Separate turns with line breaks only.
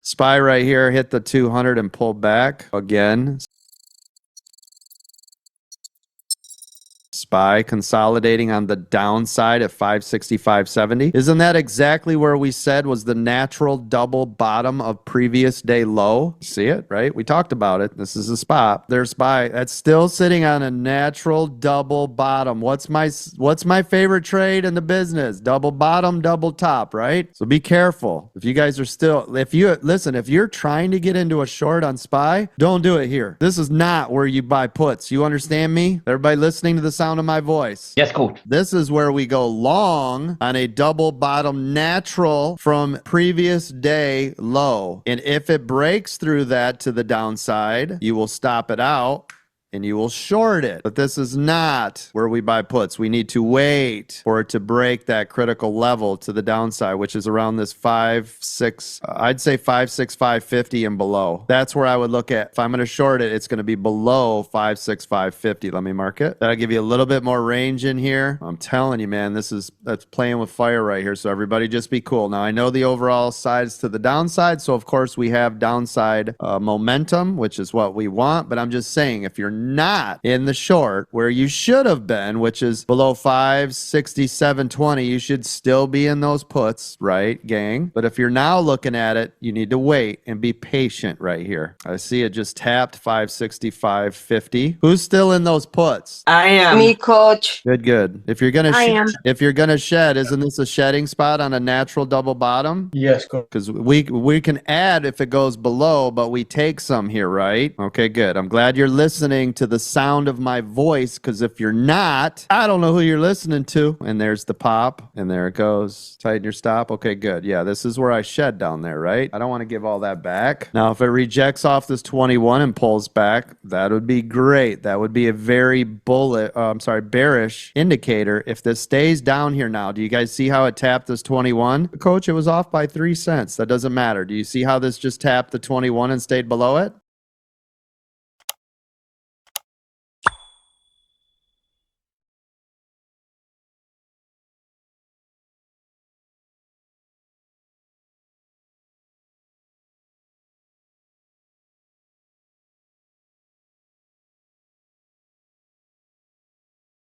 SPY right here hit the 200 and pulled back again. SPY consolidating on the downside at 565.70. Isn't that exactly where we said was the natural double bottom of previous day low? See it, right? We talked about it. This is a spot. There's SPY. That's still sitting on a natural double bottom. What's my favorite trade in the business? Double bottom, double top, right? So be careful. If you guys are still, if you're trying to get into a short on SPY, don't do it here. This is not where you buy puts. You understand me? Everybody listening to the sound of my voice.
Yes, coach.
This is where we go long on a double bottom natural from previous day low. And if it breaks through that to the downside, you will stop it out and you will short it. But this is not where we buy puts. We need to wait for it to break that critical level to the downside, which is around this 565.50 and below. That's where I would look at. If I'm going to short it, it's going to be below 565.50. Let me mark it. That'll give you a little bit more range in here. I'm telling you, man, that's playing with fire right here. So everybody just be cool. Now, I know the overall side's to the downside. So, of course, we have downside momentum, which is what we want. But I'm just saying, if you're not in the short where you should have been, which is below 567.20, you should still be in those puts, right, gang? But if you're now looking at it, you need to wait and be patient right here. I see it just tapped 565.50. Who's still in those puts?
I am.
Me, coach.
Good. If you're gonna shed, isn't this a shedding spot on a natural double bottom?
Yes, coach.
Because we can add if it goes below, but we take some here, right? Okay, good. I'm glad you're listening to the sound of my voice, because if you're not, I don't know who you're listening to. And there's the pop, and there it goes. Tighten your stop. Okay, good. Yeah, this is where I shed down there, right? I don't want to give all that back. Now, if it rejects off this 21 and pulls back, that would be great. That would be a very bearish indicator. If this stays down here now, do you guys see how it tapped this 21? Coach, it was off by 3 cents. That doesn't matter. Do you see how this just tapped the 21 and stayed below it?